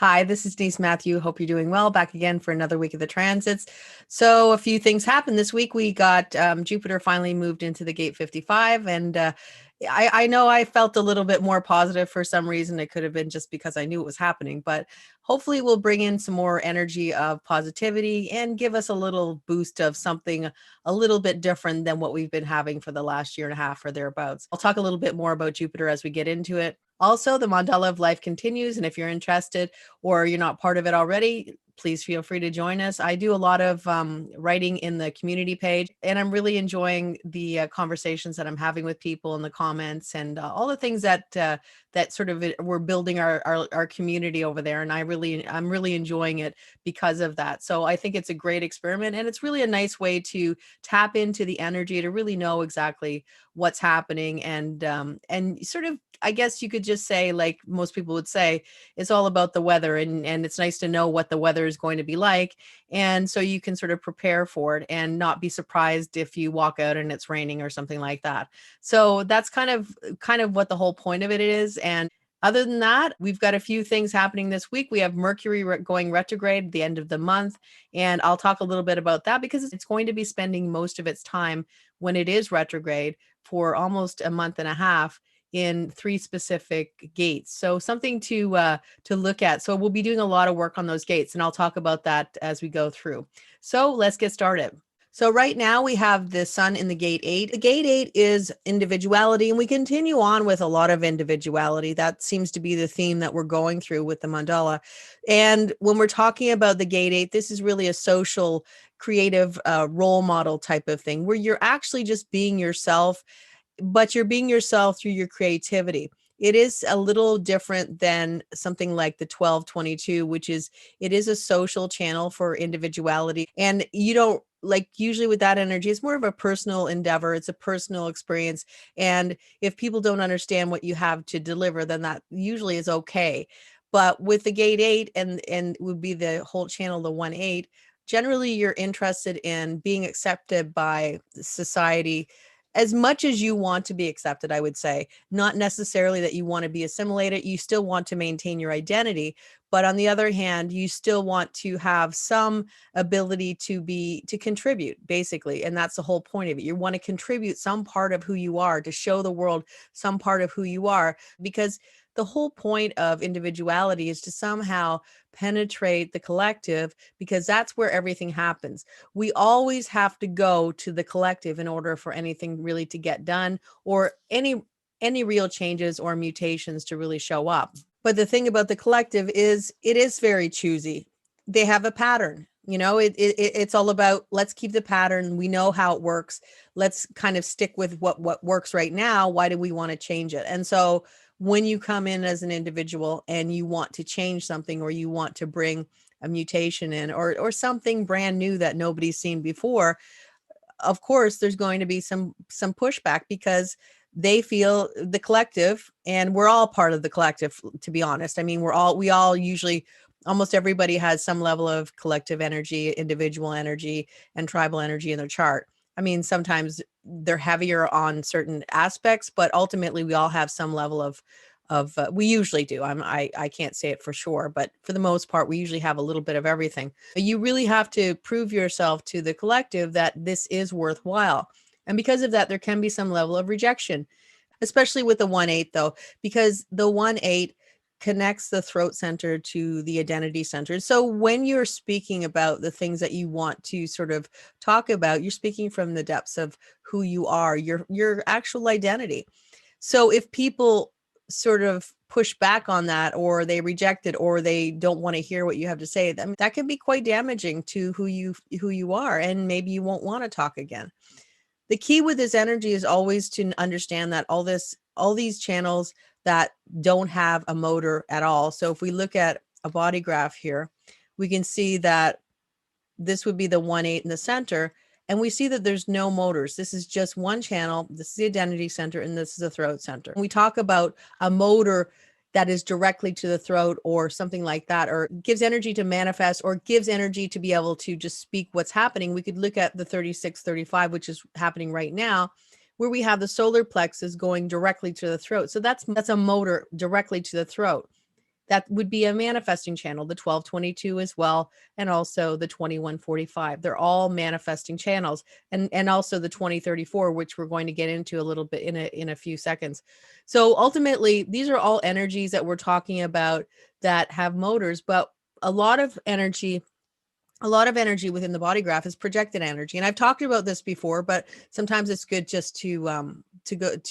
Hi, this is Denise Matthew. Hope you're doing well. Back again for another week of the transits. So, a few things happened this week. We got Jupiter finally moved into the gate 55, and I know I felt a little bit more positive for some reason. It could have been just because I knew it was happening, but hopefully, it will bring in some more energy of positivity and give us a little boost of something a little bit different than what we've been having for the last year and a half or thereabouts. I'll talk a little bit more about Jupiter as we get into it. Also, the mandala of life continues, and if you're interested, or you're not part of it already, please feel free to join us. I do a lot of writing in the community page, and I'm really enjoying the conversations that I'm having with people in the comments and all the things that sort of we're building our community over there. And I'm really enjoying it because of that. So I think it's a great experiment, and it's really a nice way to tap into the energy to really know exactly what's happening and sort of, I guess you could just say, like most people would say, it's all about the weather, and it's nice to know what the weather is going to be like, and so you can sort of prepare for it and not be surprised if you walk out and it's raining or something like that. So that's kind of what the whole point of it is. And other than that, we've got a few things happening this week. We have Mercury going retrograde at the end of the month, and I'll talk a little bit about that because it's going to be spending most of its time when it is retrograde for almost a month and a half in 3 specific gates. So something to look at. So we'll be doing a lot of work on those gates, and I'll talk about that as we go through. So let's get started. So right now we have the sun in the gate 8. The gate 8 is individuality, and we continue on with a lot of individuality. That seems to be the theme that we're going through with the mandala. And when we're talking about the gate 8, this is really a social, creative role model type of thing where you're actually just being yourself, but you're being yourself through your creativity. It is a little different than something like the 1222, which is, it is a social channel for individuality. And you don't, like, usually with that energy, it's more of a personal endeavor. It's a personal experience. And if people don't understand what you have to deliver, then that usually is okay. But with the gate 8 and would be the whole channel, the 1-8, generally you're interested in being accepted by society as much as you want to be accepted, I would say. Not necessarily that you want to be assimilated. You still want to maintain your identity. But on the other hand, you still want to have some ability to contribute, basically. And that's the whole point of it. You want to contribute some part of who you are, to show the world some part of who you are, because the whole point of individuality is to somehow penetrate the collective, because that's where everything happens. We always have to go to the collective in order for anything really to get done, or any real changes or mutations to really show up. But the thing about the collective is it is very choosy. They have a pattern. It's all about, let's keep the pattern. We know how it works. Let's kind of stick with what works right now. Why do we want to change it? And so when you come in as an individual and you want to change something, or you want to bring a mutation in, or something brand new that nobody's seen before, of course there's going to be some pushback, because they feel the collective, and we're all part of the collective, to be honest. I mean, we all usually, almost everybody has some level of collective energy, individual energy, and tribal energy in their chart. I mean, sometimes they're heavier on certain aspects, but ultimately we all have some level of we usually do. I can't say it for sure, but for the most part, we usually have a little bit of everything. You really have to prove yourself to the collective that this is worthwhile. And because of that, there can be some level of rejection, especially with the 1-8 though, because the 1-8 connects the throat center to the identity center. So when you're speaking about the things that you want to sort of talk about, you're speaking from the depths of who you are, your actual identity. So if people sort of push back on that, or they reject it, or they don't want to hear what you have to say, I mean, that can be quite damaging to who you are, and maybe you won't want to talk again. The key with this energy is always to understand that all these channels that don't have a motor at all. So if we look at a body graph here, we can see that this would be the 1-8 in the center. And we see that there's no motors. This is just one channel. This is the identity center, and this is the throat center. We talk about a motor that is directly to the throat, or something like that, or gives energy to manifest, or gives energy to be able to just speak what's happening. We could look at the 3635, which is happening right now, where we have the solar plexus going directly to the throat. So that's a motor directly to the throat. That would be a manifesting channel, the 1222 as well, and also the 2145. They're all manifesting channels, and also the 2034, which we're going to get into a little bit in a few seconds. So ultimately, these are all energies that we're talking about that have motors, but a lot of energy within the body graph is projected energy. And I've talked about this before, but sometimes it's good just to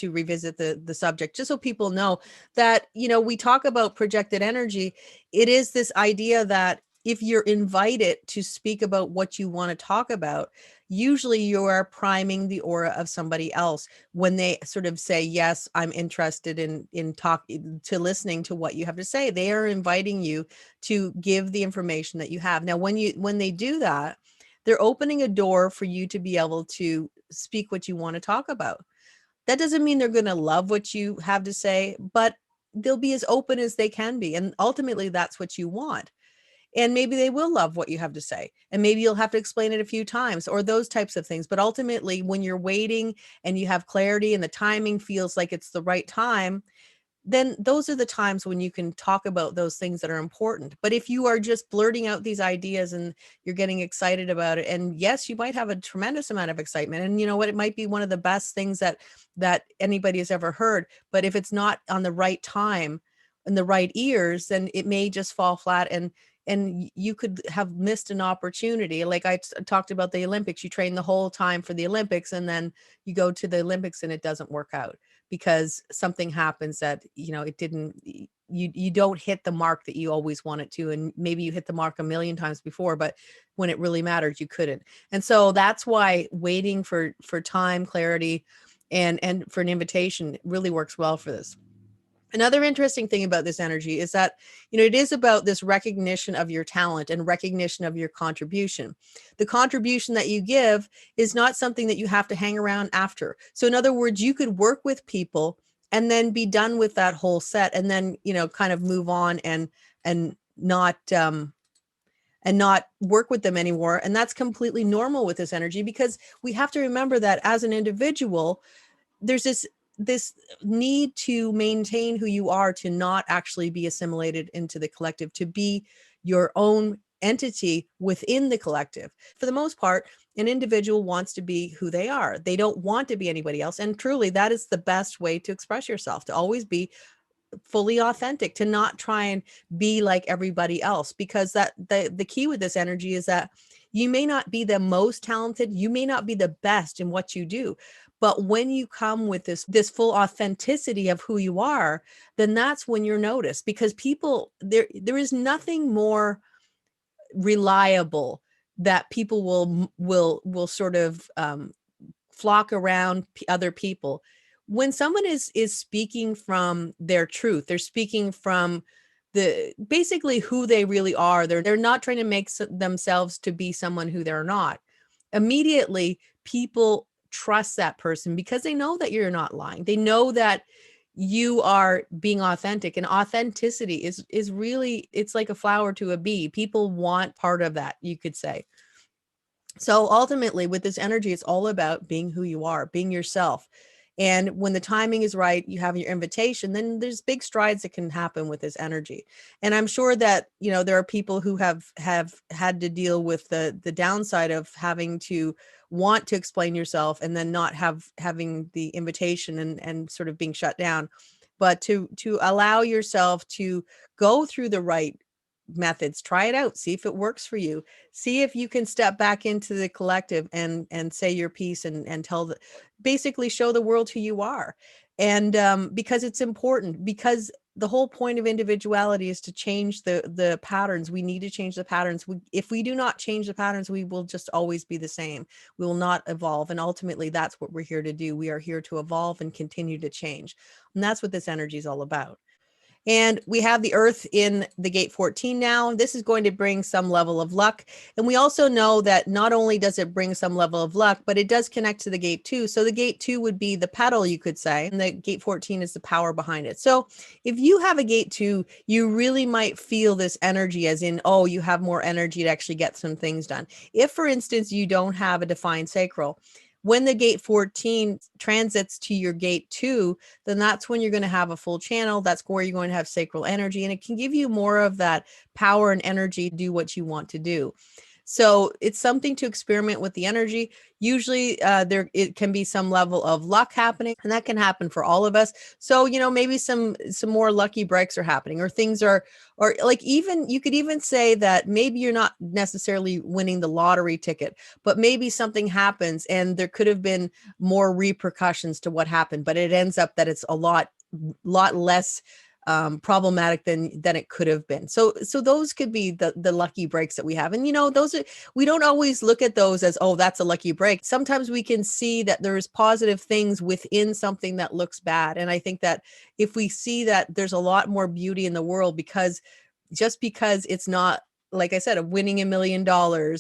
revisit the subject, just so people know that, we talk about projected energy. It is this idea that if you're invited to speak about what you want to talk about, usually you are priming the aura of somebody else when they sort of say, yes, I'm interested in talking to listening to what you have to say. They are inviting you to give the information that you have. Now, when they do that, they're opening a door for you to be able to speak what you want to talk about. That doesn't mean they're going to love what you have to say, but they'll be as open as they can be. And ultimately, that's what you want. And maybe they will love what you have to say. And maybe you'll have to explain it a few times or those types of things. But ultimately, when you're waiting and you have clarity and the timing feels like it's the right time, then those are the times when you can talk about those things that are important. But if you are just blurting out these ideas and you're getting excited about it, and yes, you might have a tremendous amount of excitement, and you know what, it might be one of the best things that anybody has ever heard, but if it's not on the right time and the right ears, then it may just fall flat, and you could have missed an opportunity. Like I talked about the Olympics, you train the whole time for the Olympics, and then you go to the Olympics and it doesn't work out because something happens that, it didn't, you don't hit the mark that you always wanted to. And maybe you hit the mark a million times before, but when it really mattered, you couldn't. And so that's why waiting for time, clarity, and for an invitation really works well for this. Another interesting thing about this energy is that, it is about this recognition of your talent and recognition of your contribution. The contribution that you give is not something that you have to hang around after. So in other words, you could work with people and then be done with that whole set and then, kind of move on and not work with them anymore. And that's completely normal with this energy, because we have to remember that as an individual, there's this need to maintain who you are, to not actually be assimilated into the collective, to be your own entity within the collective. For the most part, an individual wants to be who they are. They don't want to be anybody else. And truly, that is the best way to express yourself, to always be fully authentic, to not try and be like everybody else, because that the key with this energy is that you may not be the most talented, you may not be the best in what you do, but when you come with this full authenticity of who you are, then that's when you're noticed, because people, there is nothing more reliable that people will sort of flock around other people. When someone is speaking from their truth, they're speaking from basically who they really are. They're not trying to make themselves to be someone who they're not. Immediately, people trust that person because they know that you're not lying. They know that you are being authentic, and authenticity is really, it's like a flower to a bee. People want part of that, you could say. So ultimately, with this energy, it's all about being who you are, being yourself. And when the timing is right, you have your invitation, then there's big strides that can happen with this energy. And I'm sure that, there are people who have had to deal with the downside of having to want to explain yourself and then not having the invitation and sort of being shut down. But to allow yourself to go through the right methods, try it out, see if it works for you, see if you can step back into the collective and say your piece and basically show the world who you are. And because it's important, because the whole point of individuality is to change the patterns. We need to change the patterns. If we do not change the patterns, we will just always be the same. We will not evolve. And ultimately, that's what we're here to do. We are here to evolve and continue to change. And that's what this energy is all about. And we have the Earth in the gate 14 now. This is going to bring some level of luck. And we also know that not only does it bring some level of luck, but it does connect to the gate 2. So the gate 2 would be the pedal, you could say, and the gate 14 is the power behind it. So if you have a gate 2, you really might feel this energy as in, oh, you have more energy to actually get some things done. If, for instance, you don't have a defined sacral, When the gate 14 transits to your gate 2, then that's when you're going to have a full channel. That's where you're going to have sacral energy, and it can give you more of that power and energy to do what you want to do. So it's something to experiment with the energy. Usually there it can be some level of luck happening, and that can happen for all of us. So, maybe some more lucky breaks are happening, or things are, or like, even you could even say that maybe you're not necessarily winning the lottery ticket, but maybe something happens and there could have been more repercussions to what happened, but it ends up that it's a lot less problematic than it could have been. So those could be the lucky breaks that we have. And those are, we don't always look at those as, oh, that's a lucky break. Sometimes we can see that there's positive things within something that looks bad. And I think that if we see that there's a lot more beauty in the world, because just because it's not, like I said, a winning $1 million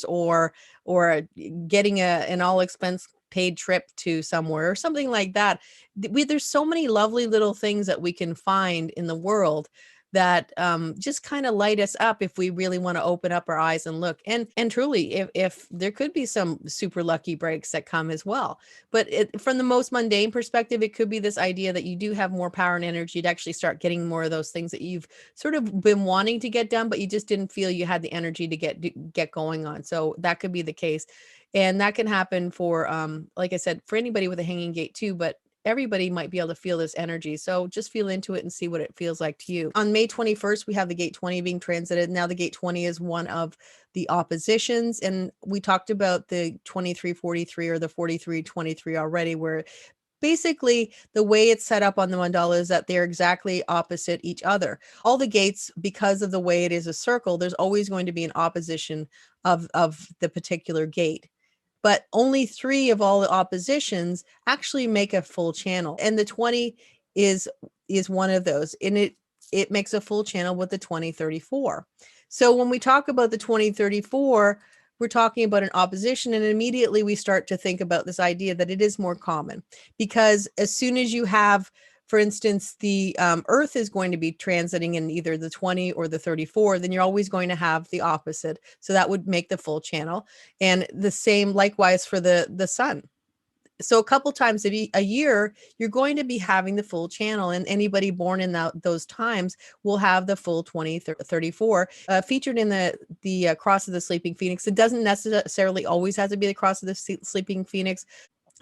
or getting an all expense paid trip to somewhere or something like that. There's so many lovely little things that we can find in the world that just kind of light us up if we really want to open up our eyes and look. And truly, if there could be some super lucky breaks that come as well. But from the most mundane perspective, it could be this idea that you do have more power and energy to actually start getting more of those things that you've sort of been wanting to get done, but you just didn't feel you had the energy to get going on. So that could be the case. And that can happen for, like I said, for anybody with a hanging gate too, but everybody might be able to feel this energy. So just feel into it and see what it feels like to you. On May 21st, we have the gate 20 being transited. Now the gate 20 is one of the oppositions. And we talked about the 2343 or the 4323 already, where basically the way it's set up on the mandala is that they're exactly opposite each other. All the gates, because of the way it is a circle, there's always going to be an opposition of the particular gate. But only 3 of all the oppositions actually make a full channel, and the 20 is one of those, and it makes a full channel with the 2034. So when we talk about the 2034, we're talking about an opposition, and immediately we start to think about this idea that it is more common, because as soon as you have, for instance, the Earth is going to be transiting in either the 20 or the 34, then you're always going to have the opposite. So that would make the full channel. And the same likewise for the sun. So a couple times a year, you're going to be having the full channel, and anybody born in those times will have the full 2034 featured in the Cross of the Sleeping Phoenix. It doesn't necessarily always have to be the Cross of the Sleeping Phoenix.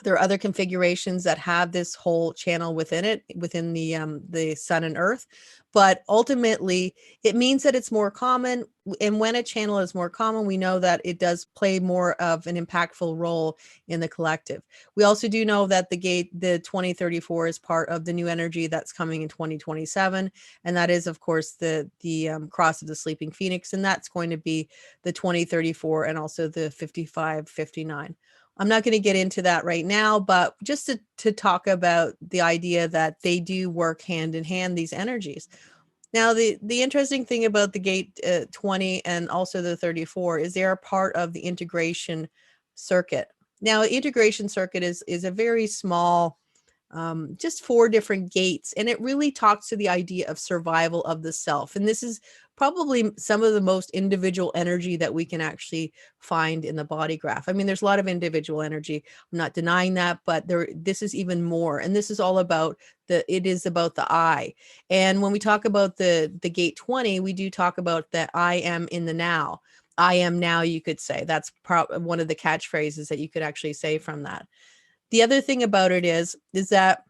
There are other configurations that have this whole channel within it, within the sun and earth, but ultimately it means that it's more common. And when a channel is more common, we know that it does play more of an impactful role in the collective. We also do know that the 2034 is part of the new energy that's coming in 2027, and that is, of course, the Cross of the Sleeping Phoenix, and that's going to be the 2034 and also the 5559. I'm not going to get into that right now, but just to talk about the idea that they do work hand in hand, these energies. Now, the interesting thing about the gate 20 and also the 34 is they are part of the integration circuit. Now, integration circuit is a very small, just 4 different gates, and it really talks to the idea of survival of the self. And this is probably some of the most individual energy that we can actually find in the body graph. I mean, there's a lot of individual energy. I'm not denying that, but this is even more. And this is all about it is about the I. And when we talk about the gate 20, we do talk about that I am in the now. I am now, you could say. That's one of the catchphrases that you could actually say from that. The other thing about it is that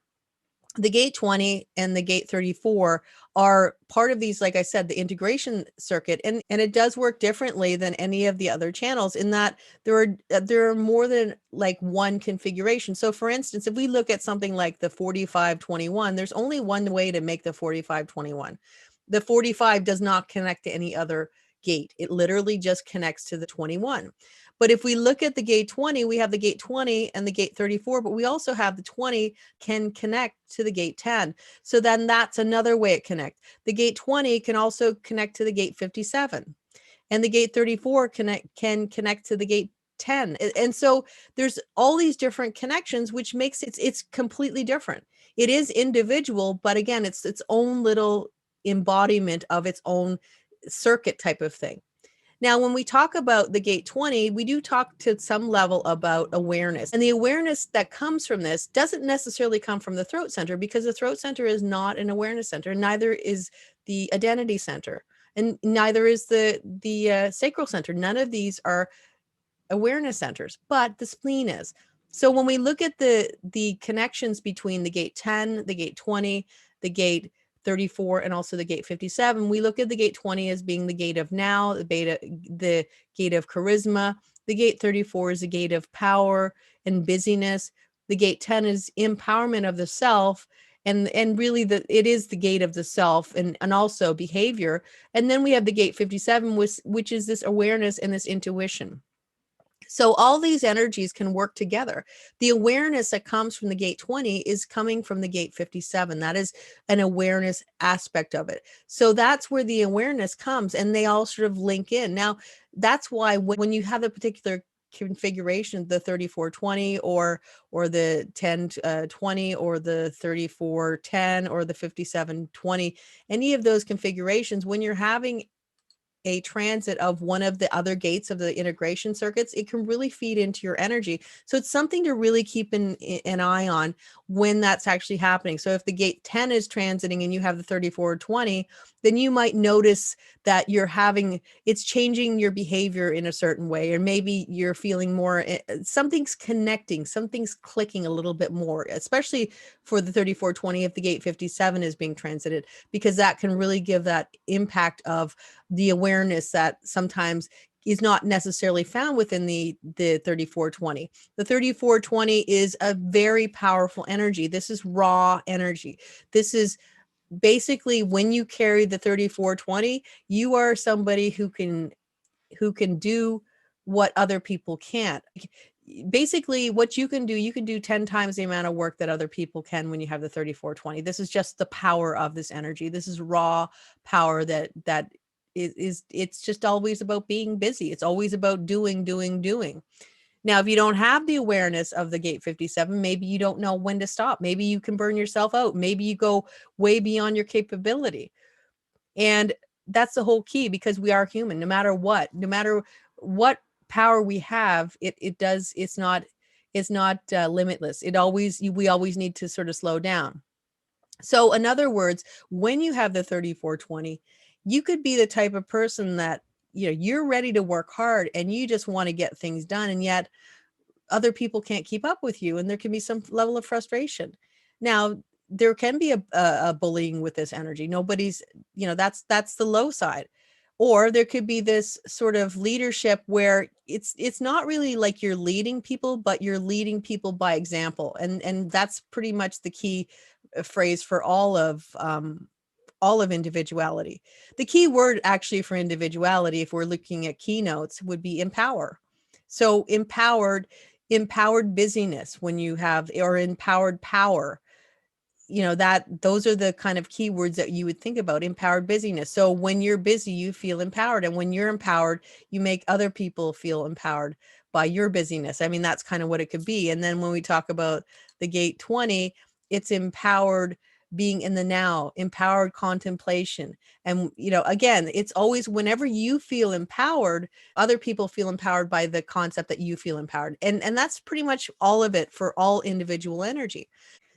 the gate 20 and the gate 34 are part of these, like I said, the integration circuit, and it does work differently than any of the other channels in that there are more than like one configuration. So for instance, if we look at something like the 4521, there's only one way to make the 4521. The 45 does not connect to any other gate. It literally just connects to the 21. But if we look at the gate 20, we have the gate 20 and the gate 34, but we also have the 20 can connect to the gate 10. So then that's another way it connects. The gate 20 can also connect to the gate 57, and the gate 34 can connect to the gate 10. And so there's all these different connections, which makes it's completely different. It is individual, but again, it's own little embodiment of its own circuit type of thing. Now, when we talk about the gate 20, we do talk to some level about awareness. And the awareness that comes from this doesn't necessarily come from the throat center, because the throat center is not an awareness center, neither is the identity center, and neither is the sacral center. None of these are awareness centers, but the spleen is. So when we look at the connections between the gate 10, the gate 20, the gate 34, and also the gate 57, we look at the gate 20 as being the gate of now, the gate of charisma. The gate 34 is the gate of power and busyness. The gate 10 is empowerment of the self, and really it is the gate of the self, and also behavior. And then we have the gate 57, which is this awareness and this intuition. So all these energies can work together. The awareness that comes from the gate 20 is coming from the gate 57. That is an awareness aspect of it. So that's where the awareness comes, and they all sort of link in. Now, that's why when you have a particular configuration, the 3420 or the 1020 or the 3410 or the 5720, any of those configurations, when you're having a transit of one of the other gates of the integration circuits, it can really feed into your energy. So it's something to really keep an eye on when that's actually happening. So if the gate 10 is transiting and you have the 3420, then you might notice that it's changing your behavior in a certain way, or maybe you're feeling more, something's connecting, something's clicking a little bit more, especially for the 3420 if the gate 57 is being transited, because that can really give that impact of the awareness that sometimes is not necessarily found within the 3420. The 3420 is a very powerful energy. This is raw energy. This is basically, when you carry the 3420, you are somebody who can do what other people can't. Basically, what you can do 10 times the amount of work that other people can when you have the 3420. This is just the power of this energy. This is raw power that it's just always about being busy. It's always about doing. Now, if you don't have the awareness of the gate 57, maybe you don't know when to stop. Maybe you can burn yourself out. Maybe you go way beyond your capability. And that's the whole key, because we are human. No matter what power we have, it's not limitless. We always need to sort of slow down. So in other words, when you have the 3420, you could be the type of person that, you're ready to work hard and you just want to get things done, and yet other people can't keep up with you, and there can be some level of frustration. Now, there can be a bullying with this energy. Nobody's, that's the low side. Or there could be this sort of leadership where it's not really like you're leading people, but you're leading people by example. And that's pretty much the key phrase for all of individuality. The key word actually for individuality, if we're looking at keynotes, would be empower. So empowered busyness, when you have, or empowered power, that those are the kind of keywords that you would think about. Empowered busyness. So when you're busy, you feel empowered, and when you're empowered, you make other people feel empowered by your busyness. I mean, that's kind of what it could be. And then when we talk about the gate 20, it's empowered being in the now, empowered contemplation. And, again, it's always whenever you feel empowered, other people feel empowered by the concept that you feel empowered. And that's pretty much all of it for all individual energy.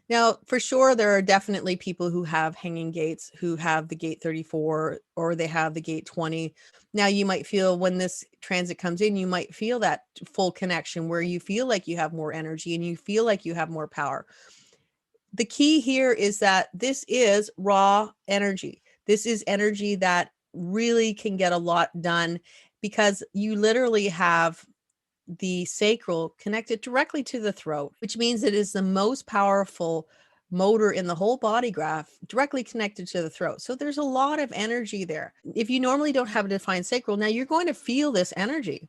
Now, for sure, there are definitely people who have hanging gates, who have the gate 34 or they have the gate 20. Now, you might feel when this transit comes in, you might feel that full connection where you feel like you have more energy and you feel like you have more power. The key here is that this is raw energy. This is energy that really can get a lot done, because you literally have the sacral connected directly to the throat, which means it is the most powerful motor in the whole body graph, directly connected to the throat. So there's a lot of energy there. If you normally don't have a defined sacral, now you're going to feel this energy.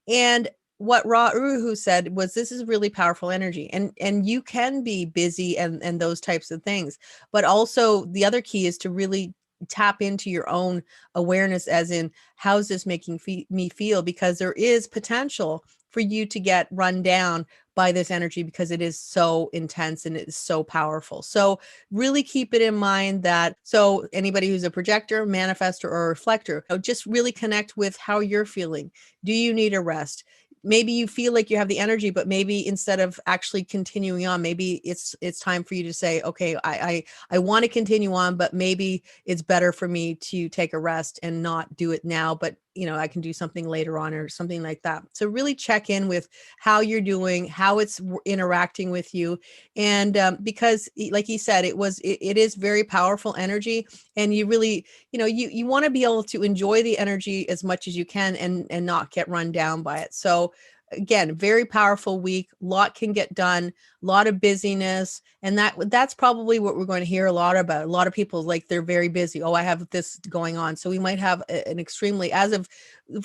And what Ra Uru said was, this is really powerful energy, and you can be busy and those types of things. But also the other key is to really tap into your own awareness, as in, how's this making me feel? Because there is potential for you to get run down by this energy, because it is so intense and it's so powerful. So really keep it in mind that, so anybody who's a projector, manifestor, or reflector, just really connect with how you're feeling. Do you need a rest? Maybe you feel like you have the energy, but maybe instead of actually continuing on, maybe it's time for you to say, okay, I want to continue on, but maybe it's better for me to take a rest and not do it now, but I can do something later on or something like that. So really check in with how you're doing, how it's interacting with you. And because like he said, it is very powerful energy, and you really, you want to be able to enjoy the energy as much as you can, and not get run down by it. So again, very powerful week, lot can get done, a lot of busyness, and that's probably what we're going to hear a lot about. A lot of people, like, they're very busy. Oh, I have this going on. So we might have an extremely, as of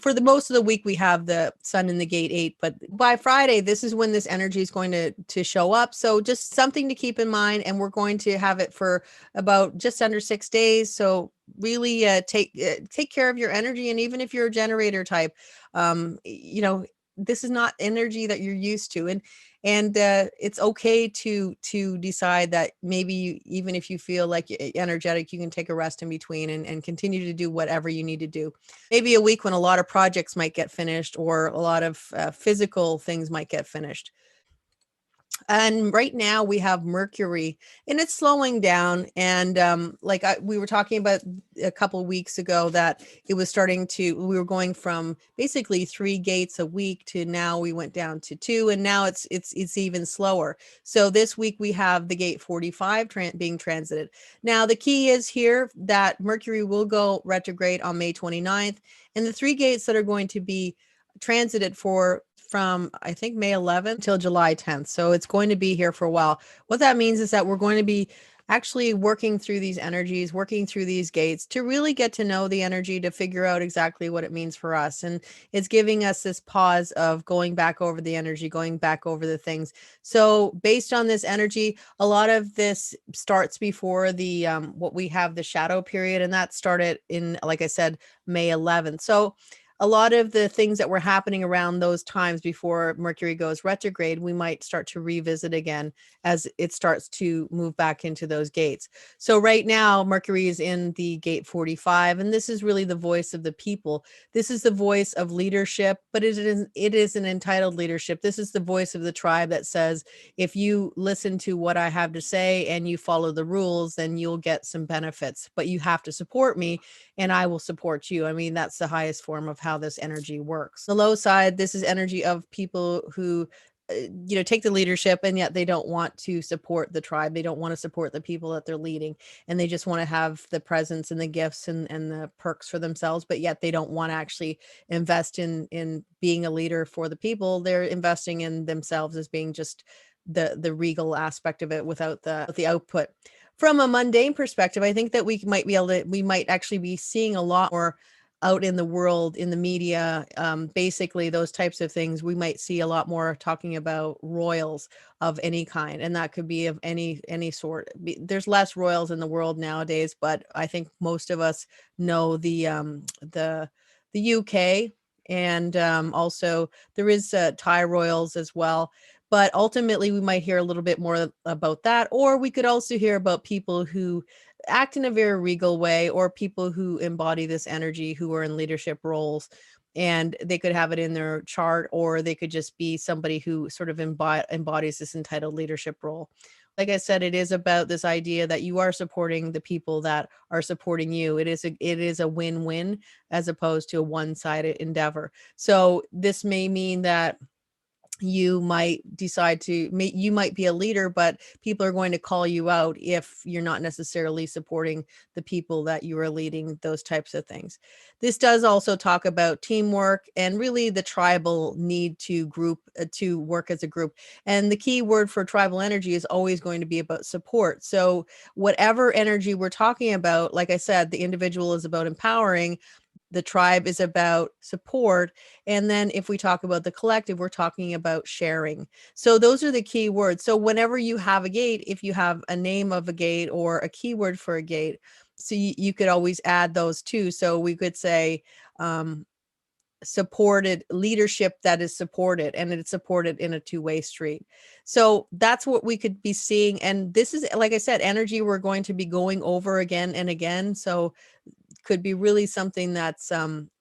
for the most of the week, we have the sun in the gate 8, but by Friday, this is when this energy is going to show up. So just something to keep in mind, and we're going to have it for about just under 6 days. So really take care of your energy. And even if you're a generator type, this is not energy that you're used to, and it's okay to decide that maybe even if you feel like energetic, you can take a rest in between, and continue to do whatever you need to do. Maybe a week when a lot of projects might get finished, or a lot of physical things might get finished. And right now we have Mercury, and it's slowing down. And we were talking about a couple of weeks ago, that it was starting to, we were going from basically 3 gates a week to now we went down to 2, and now it's even slower. So this week we have the gate 45 being transited. Now the key is here that Mercury will go retrograde on May 29th, and the 3 gates that are going to be transited from I think May 11th till July 10th. So it's going to be here for a while. What that means is that we're going to be actually working through these energies, working through these gates to really get to know the energy, to figure out exactly what it means for us. And it's giving us this pause of going back over the energy, going back over the things. So based on this energy, a lot of this starts before the what we have, the shadow period, and that started in, like I said, May 11th. So a lot of the things that were happening around those times before Mercury goes retrograde, we might start to revisit again as it starts to move back into those gates. So right now, Mercury is in the gate 45, and this is really the voice of the people. This is the voice of leadership, but it is an entitled leadership. This is the voice of the tribe that says, if you listen to what I have to say and you follow the rules, then you'll get some benefits, but you have to support me and I will support you. I mean, that's the highest form of how this energy works. The low side, this is energy of people who take the leadership, and yet they don't want to support the tribe. They don't want to support the people that they're leading, and they just want to have the presence and the gifts and the perks for themselves, but yet they don't want to actually invest in being a leader for the people. They're investing in themselves as being just the regal aspect of it without the output. From a mundane perspective, I think that we might actually be seeing a lot more out in the world, in the media, basically those types of things. We might see a lot more talking about royals of any kind, and that could be of any sort. There's less royals in the world nowadays, but I think most of us know the UK, and also there is Thai royals as well. But ultimately, we might hear a little bit more about that, or we could also hear about people who act in a very regal way, or people who embody this energy, who are in leadership roles, and they could have it in their chart, or they could just be somebody who sort of embodies this entitled leadership role. Like I said, it is about this idea that you are supporting the people that are supporting you. It is a win-win, as opposed to a one-sided endeavor. So this may mean that you might decide you might be a leader, but people are going to call you out if you're not necessarily supporting the people that you are leading, those types of things. This does also talk about teamwork and really the tribal need to work as a group. And the key word for tribal energy is always going to be about support. So whatever energy we're talking about, like I said, the individual is about empowering, the tribe is about support. And then if we talk about the collective, we're talking about sharing. So those are the key words. So whenever you have a gate, if you have a name of a gate or a keyword for a gate, so you could always add those too. So we could say, supported leadership that is supported, and it's supported in a two-way street. So that's what we could be seeing. And this is, like I said, energy we're going to be going over again and again. So could be really something that's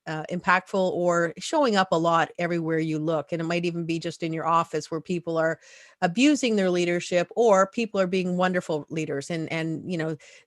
impactful or showing up a lot everywhere you look. And it might even be just in your office where people are abusing their leadership, or people are being wonderful leaders, and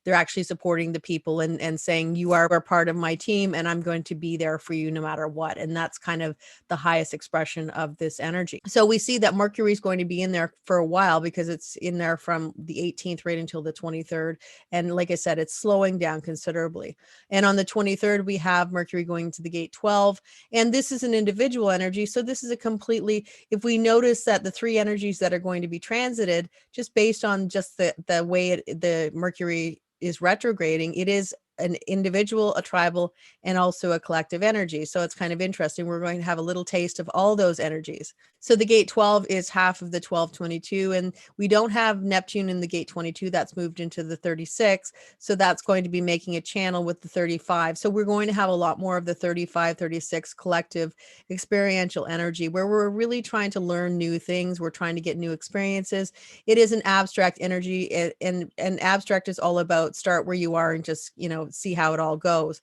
they're actually supporting the people and saying, you are a part of my team and I'm going to be there for you no matter what. And that's kind of the highest expression of this energy. So we see that Mercury is going to be in there for a while, because it's in there from the 18th right until the 23rd. And like I said, it's slowing down considerably. And on the 23rd, we have Mercury going to the gate 12. And this is an individual energy. So this is a completely, if we notice that the three energies that are going to be transited, just based on just the way the Mercury is retrograding, it is an individual, a tribal, and also a collective energy. So it's kind of interesting. We're going to have a little taste of all those energies. So the gate 12 is half of the 1222, and we don't have Neptune in the gate 22. That's moved into the 36. So that's going to be making a channel with the 35. So we're going to have a lot more of the 35, 36 collective experiential energy, where we're really trying to learn new things. We're trying to get new experiences. It is an abstract energy, and abstract is all about start where you are and just, see how it all goes.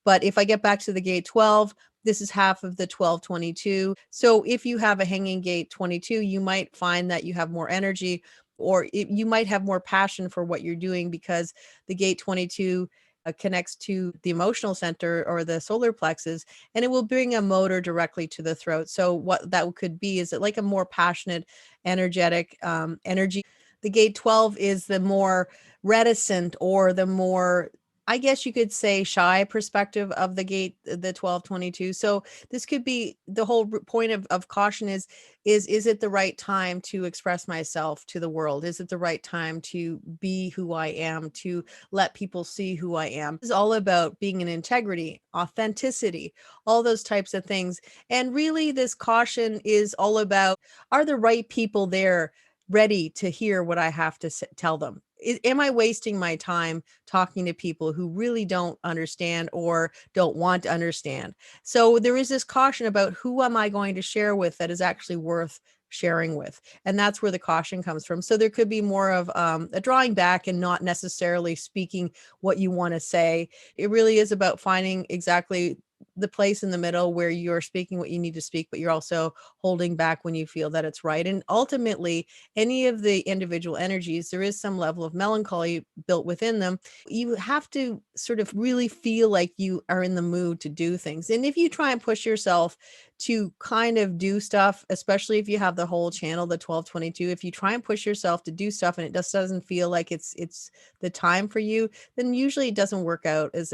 But if I get back to the gate 12, this is half of the 1222. So if you have a hanging gate 22, you might find that you have more energy, or you might have more passion for what you're doing, because the gate 22 connects to the emotional center or the solar plexus, and it will bring a motor directly to the throat. So what that could be is it like a more passionate, energetic energy. The gate 12 is the more reticent, or the more, I guess you could say, shy perspective of the gate, the 1222. So this could be the whole point of caution is it the right time to express myself to the world? Is it the right time to be who I am, to let people see who I am? It's all about being in integrity, authenticity, all those types of things. And really, this caution is all about, are the right people there ready to hear what I have to tell them? Am I wasting my time talking to people who really don't understand or don't want to understand? So there is this caution about, who am I going to share with that is actually worth sharing with? And that's where the caution comes from. So there could be more of a drawing back and not necessarily speaking what you want to say. It really is about finding exactly the place in the middle where you're speaking what you need to speak, but you're also holding back when you feel that it's right. And ultimately, any of the individual energies, there is some level of melancholy built within them. You have to sort of really feel like you are in the mood to do things. And if you try and push yourself to kind of do stuff, especially if you have the whole channel, the 1222, if you try and push yourself to do stuff and it just doesn't feel like it's the time for you, then usually it doesn't work out as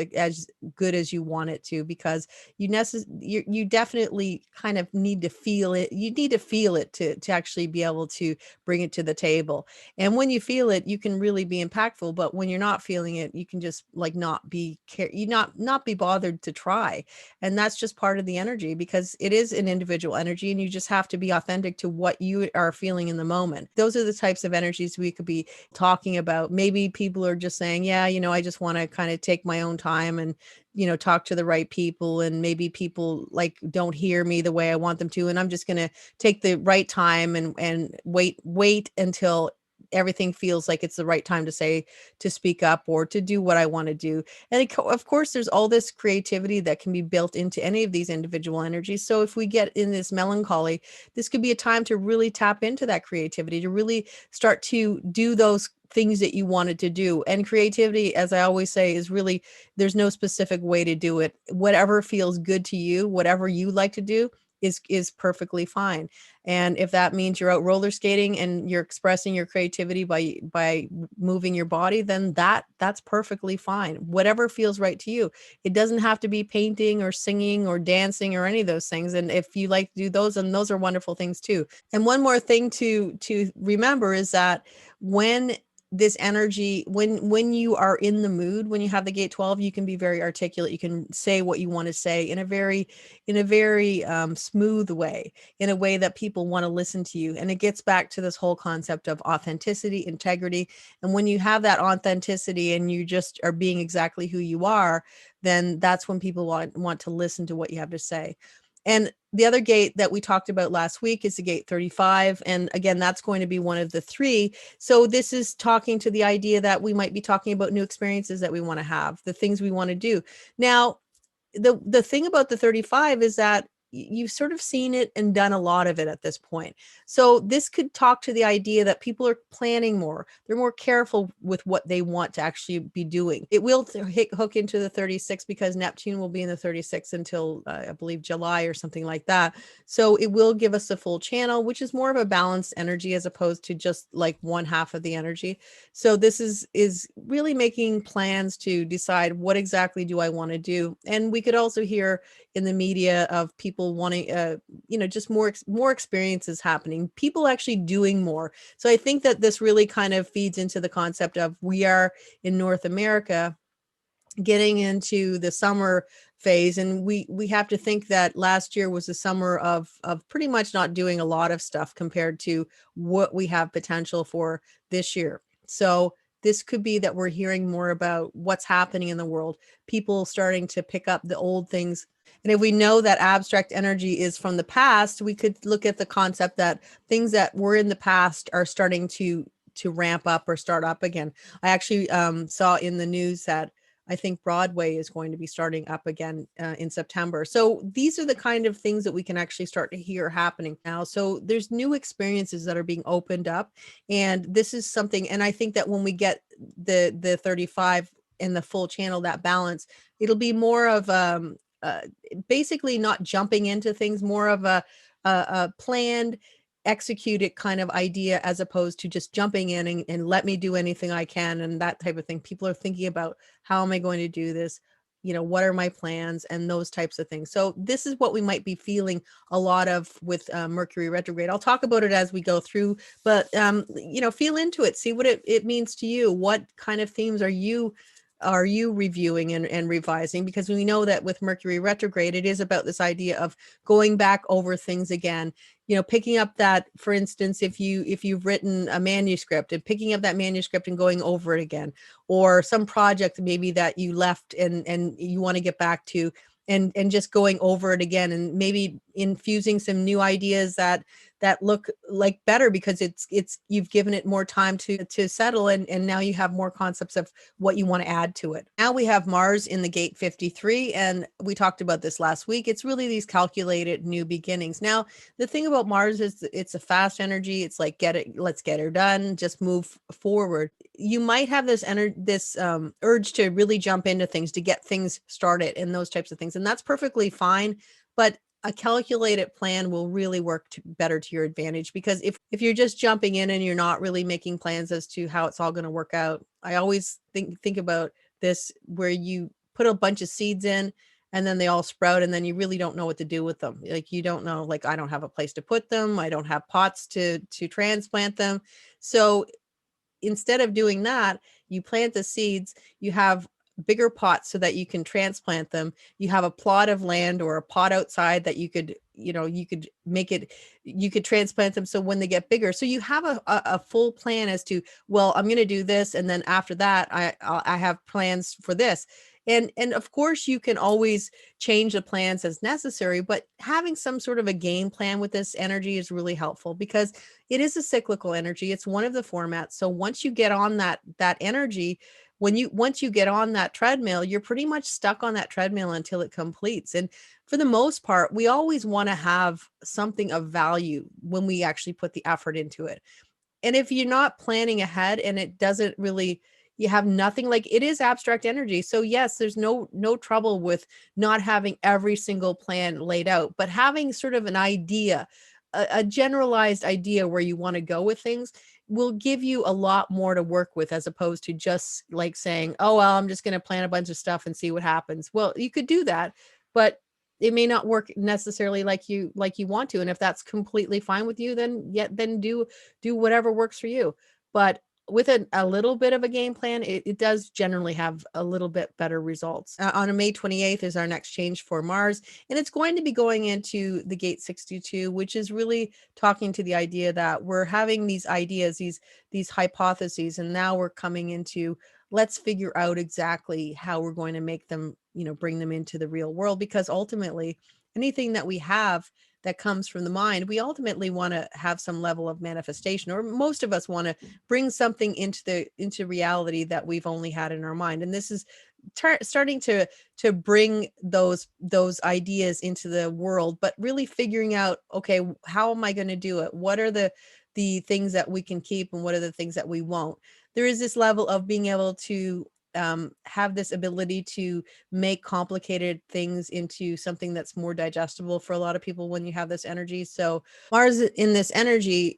good as you want it to, because you definitely kind of need to feel it. You need to feel it to actually be able to bring it to the table. And when you feel it, you can really be impactful. But when you're not feeling it, you can just like not be bothered to try. And that's just part of the energy, because it is an individual energy, and you just have to be authentic to what you are feeling in the moment. Those are the types of energies we could be talking about. Maybe people are just saying, yeah, I just want to kind of take my own time and talk to the right people, and maybe people like don't hear me the way I want them to, and I'm just going to take the right time and wait until everything feels like it's the right time to speak up or to do what I want to do. And of course, there's all this creativity that can be built into any of these individual energies. So if we get in this melancholy, this could be a time to really tap into that creativity, to really start to do those things that you wanted to do. And creativity, as I always say, is really, there's no specific way to do it. Whatever feels good to you, whatever you like to do, is perfectly fine. And if that means you're out roller skating and you're expressing your creativity by moving your body, then that's perfectly fine. Whatever feels right to you. It doesn't have to be painting or singing or dancing or any of those things. And if you like to do those, and those are wonderful things too. And one more thing to remember is that when this energy, when you are in the mood, when you have the gate 12, you can be very articulate. You can say what you want to say in a very smooth way, in a way that people want to listen to you. And it gets back to this whole concept of authenticity, integrity. And when you have that authenticity and you just are being exactly who you are, then that's when people want to listen to what you have to say. And the other gate that we talked about last week is the gate 35. And again, that's going to be one of the three. So this is talking to the idea that we might be talking about new experiences that we want to have, the things we want to do. Now, the thing about the 35 is that you've sort of seen it and done a lot of it at this point. So this could talk to the idea that people are planning more. They're more careful with what they want to actually be doing. It will hook into the 36 because Neptune will be in the 36 until I believe July or something like that. So it will give us the full channel, which is more of a balanced energy as opposed to just like one half of the energy. So this is really making plans to decide what exactly do I want to do. And we could also hear in the media of people wanting just more experiences happening, people actually doing more. So I think that this really kind of feeds into the concept of we are in North America getting into the summer phase, and we have to think that last year was a summer of pretty much not doing a lot of stuff compared to what we have potential for this year. So this could be that we're hearing more about what's happening in the world, people starting to pick up the old things. And if we know that abstract energy is from the past, we could look at the concept that things that were in the past are starting to ramp up or start up again. I actually saw in the news that I think Broadway is going to be starting up again in September. So these are the kind of things that we can actually start to hear happening now. So there's new experiences that are being opened up. And this is something, and I think that when we get the 35 in the full channel, that balance, it'll be more of uh, basically not jumping into things, more of a planned, executed kind of idea as opposed to just jumping in and let me do anything I can and that type of thing. People are thinking about how am I going to do this? What are my plans and those types of things. So this is what we might be feeling a lot of with Mercury retrograde. I'll talk about it as we go through, but feel into it, see what it means to you. What kind of themes are you reviewing and revising? Because we know that with Mercury retrograde, it is about this idea of going back over things again, picking up that, for instance, if you've written a manuscript and picking up that manuscript and going over it again, or some project maybe that you left and you want to get back to, and just going over it again, and maybe infusing some new ideas that look like better because it's you've given it more time to settle, and now you have more concepts of what you want to add to it. Now we have Mars in the gate 53, and we talked about this last week. It's really these calculated new beginnings. Now, the thing about Mars is it's a fast energy. It's like let's get her done, just move forward. You might have this urge to really jump into things, to get things started and those types of things. And that's perfectly fine. But a calculated plan will really work better to your advantage, because if you're just jumping in and you're not really making plans as to how it's all going to work out, I always think about this, where you put a bunch of seeds in and then they all sprout and then you really don't know what to do with them. Like, you don't know, like, I don't have a place to put them. I don't have pots to transplant them. So instead of doing that, you plant the seeds, you have bigger pots so that you can transplant them. You have a plot of land or a pot outside that you could make it, you could transplant them so when they get bigger. So you have a full plan as to, well, I'm going to do this, and then after that I have plans for this. And of course you can always change the plans as necessary, but having some sort of a game plan with this energy is really helpful, because it is a cyclical energy. It's one of the formats. So once you get on that energy, once you get on that treadmill, you're pretty much stuck on that treadmill until it completes. And for the most part, we always want to have something of value when we actually put the effort into it. And if you're not planning ahead and it doesn't really, you have nothing, like, it is abstract energy. So yes, there's no trouble with not having every single plan laid out, but having sort of an idea, a generalized idea where you want to go with things will give you a lot more to work with, as opposed to just like saying, oh, well, I'm just going to plan a bunch of stuff and see what happens. Well, you could do that, but it may not work necessarily like you want to. And if that's completely fine with you, then do whatever works for you. But with a little bit of a game plan, it does generally have a little bit better results. On May 28th is our next change for Mars, and it's going to be going into the gate 62, which is really talking to the idea that we're having these ideas, these hypotheses, and now we're coming into, let's figure out exactly how we're going to make them, bring them into the real world, because ultimately anything that we have that comes from the mind, we ultimately want to have some level of manifestation, or most of us want to bring something into reality that we've only had in our mind. And this is starting to bring those ideas into the world, but really figuring out, okay, how am I going to do it? What are the things that we can keep, and what are the things that we won't? There is this level of being able to have this ability to make complicated things into something that's more digestible for a lot of people when you have this energy. So Mars in this energy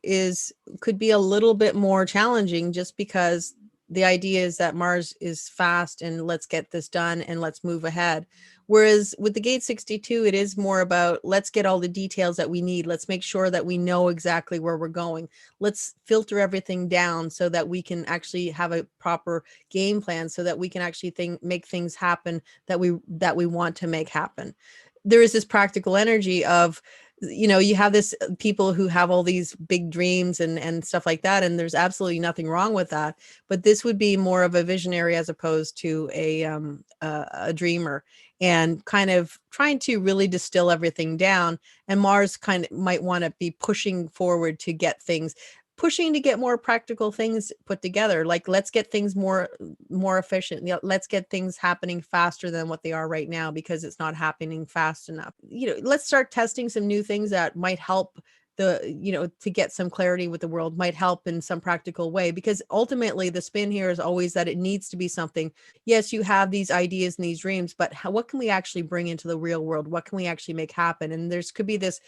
could be a little bit more challenging, just because the idea is that Mars is fast and let's get this done and let's move ahead. Whereas with the gate 62, it is more about, let's get all the details that we need. Let's make sure that we know exactly where we're going. Let's filter everything down so that we can actually have a proper game plan, so that we can actually make things happen that we want to make happen. There is this practical energy of, you have this people who have all these big dreams and stuff like that, and there's absolutely nothing wrong with that. But this would be more of a visionary as opposed to a dreamer, and kind of trying to really distill everything down. And Mars kind of might want to be pushing forward to get things, pushing to get more practical things put together. Like, let's get things more efficient. Let's get things happening faster than what they are right now, because it's not happening fast enough. Let's start testing some new things that might help to get some clarity with the world, might help in some practical way. Because ultimately the spin here is always that it needs to be something. Yes, you have these ideas and these dreams, but what can we actually bring into the real world? What can we actually make happen? And there's could be this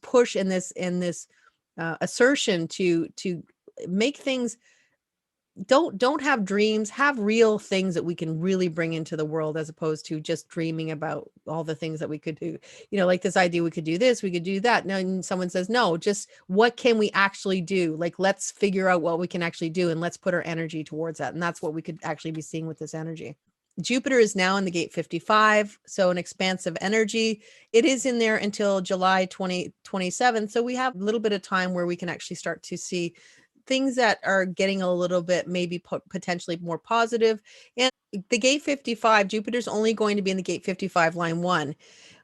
push and this assertion to make things. Don't have dreams, have real things that we can really bring into the world, as opposed to just dreaming about all the things that we could do. Like this idea, we could do this, we could do that. Now someone says, no, just what can we actually do? Like, let's figure out what we can actually do, and let's put our energy towards that. And that's what we could actually be seeing with this energy. Jupiter is now in the gate 55, so an expansive energy. It is in there until July 2027. So we have a little bit of time where we can actually start to see things that are getting a little bit maybe potentially more positive. And the gate 55, Jupiter's only going to be in the gate 55 line 1.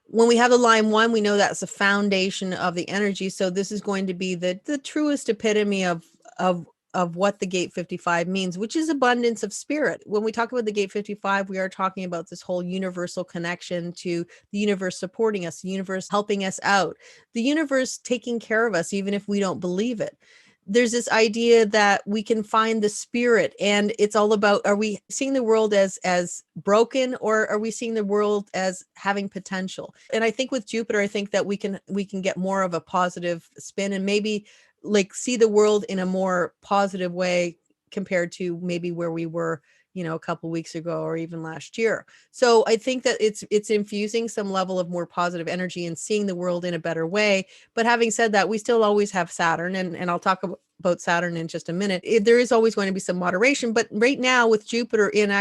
When we have the line 1, we know that's the foundation of the energy. So this is going to be the truest epitome of what the gate 55 means, which is abundance of spirit. When we talk about the gate 55, we are talking about this whole universal connection to the universe supporting us, the universe helping us out, the universe taking care of us, even if we don't believe it. There's this idea that we can find the spirit, and it's all about, are we seeing the world as broken, or are we seeing the world as having potential? And I think with Jupiter, I think that we can get more of a positive spin, and maybe like see the world in a more positive way compared to maybe where we were a couple weeks ago, or even last year. So I think that it's infusing some level of more positive energy and seeing the world in a better way. But having said that, we still always have Saturn, and I'll talk about Saturn in just a minute. There is always going to be some moderation, but right now with Jupiter in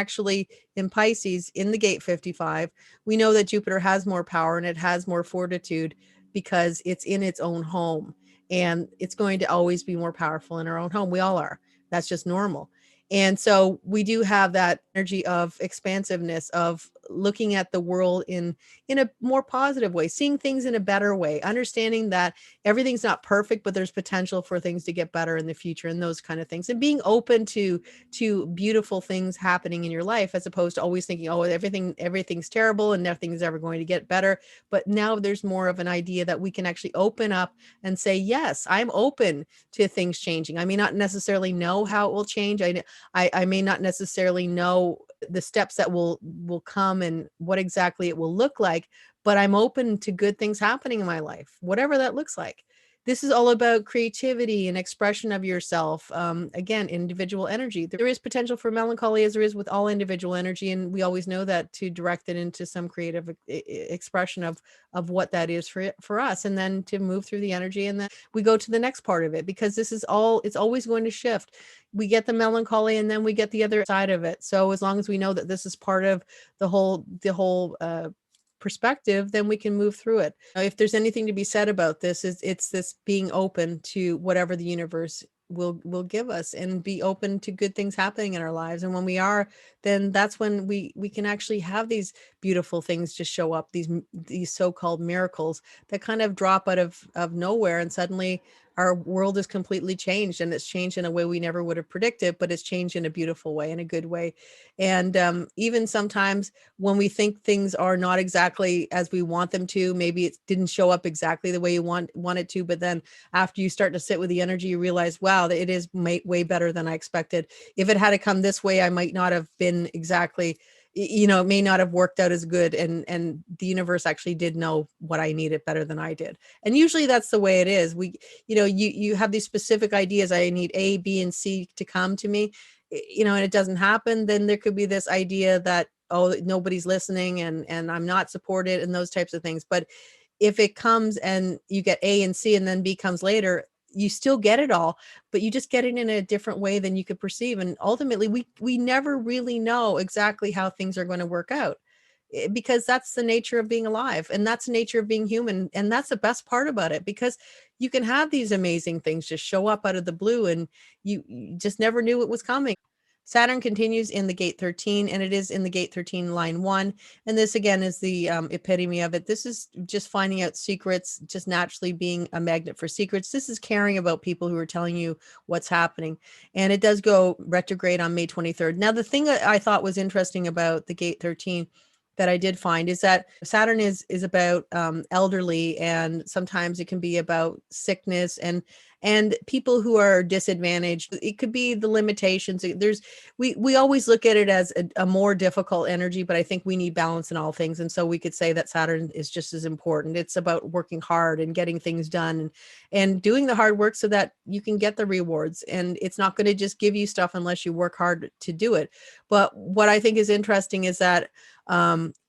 Pisces in the gate 55, we know that Jupiter has more power and it has more fortitude, because it's in its own home, and it's going to always be more powerful in our own home. We all are. That's just normal. And so we do have that energy of expansiveness, of looking at the world in a more positive way, seeing things in a better way, understanding that everything's not perfect, but there's potential for things to get better in the future, and those kind of things, and being open to beautiful things happening in your life, as opposed to always thinking, oh, everything's terrible and nothing's ever going to get better. But now there's more of an idea that we can actually open up and say, yes, I'm open to things changing. I may not necessarily know how it will change. I may not necessarily know the steps that will come and what exactly it will look like, but I'm open to good things happening in my life, whatever that looks like. This is all about creativity and expression of yourself. Again, individual energy. There is potential for melancholy, as there is with all individual energy, and we always know that to direct it into some creative expression of what that is for us, and then to move through the energy, and then we go to the next part of it, because it's always going to shift. We get the melancholy, and then we get the other side of it. So as long as we know that this is part of the whole perspective, then we can move through it. If there's anything to be said about this, it's this being open to whatever the universe will give us, and be open to good things happening in our lives. And when we are, then that's when we can actually have these beautiful things just show up, these so-called miracles that kind of drop out of nowhere, and suddenly our world is completely changed, and it's changed in a way we never would have predicted, but it's changed in a beautiful way, in a good way. And even sometimes when we think things are not exactly as we want them to, maybe it didn't show up exactly the way you want it to, but then after you start to sit with the energy, you realize, wow, it is way better than I expected. If it had to come this way, I might not have been exactly, it may not have worked out as good. And the universe actually did know what I needed better than I did. And usually that's the way it is. You have these specific ideas. I need A, B, and C to come to me, and it doesn't happen. Then there could be this idea that, oh, nobody's listening, and I'm not supported, and those types of things. But if it comes and you get A and C and then B comes later, you still get it all, but you just get it in a different way than you could perceive. And ultimately, we never really know exactly how things are going to work out, because that's the nature of being alive, and that's the nature of being human, and that's the best part about it, because you can have these amazing things just show up out of the blue, and you just never knew it was coming. Saturn continues in the gate 13, and it is in the gate 13 line 1. And this again is the epitome of it. This is just finding out secrets, just naturally being a magnet for secrets. This is caring about people who are telling you what's happening. And it does go retrograde on May 23rd. Now, the thing that I thought was interesting about the gate 13 that I did find is that Saturn is about elderly, and sometimes it can be about sickness and people who are disadvantaged. It could be the limitations. We always look at it as a more difficult energy, but I think we need balance in all things. And so we could say that Saturn is just as important. It's about working hard and getting things done, and doing the hard work so that you can get the rewards. And it's not going to just give you stuff unless you work hard to do it. But what I think is interesting is that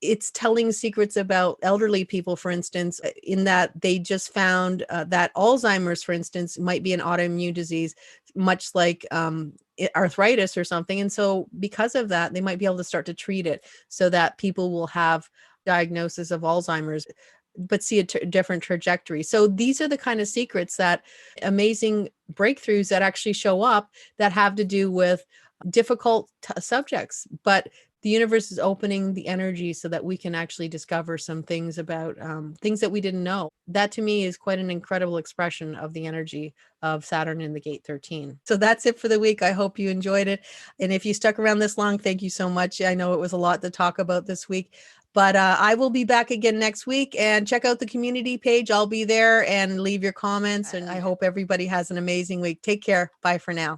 it's telling secrets about elderly people, for instance, in that they just found that Alzheimer's, for instance, might be an autoimmune disease, much like arthritis or something. And so because of that, they might be able to start to treat it so that people will have diagnosis of Alzheimer's, but see a different trajectory. So these are the kind of secrets, that amazing breakthroughs that actually show up, that have to do with difficult subjects, but the universe is opening the energy so that we can actually discover some things about things that we didn't know. That to me is quite an incredible expression of the energy of Saturn in the gate 13. So that's it for the week. I hope you enjoyed it. And if you stuck around this long, thank you so much. I know it was a lot to talk about this week, but I will be back again next week. And check out the community page. I'll be there, and leave your comments. And I hope everybody has an amazing week. Take care. Bye for now.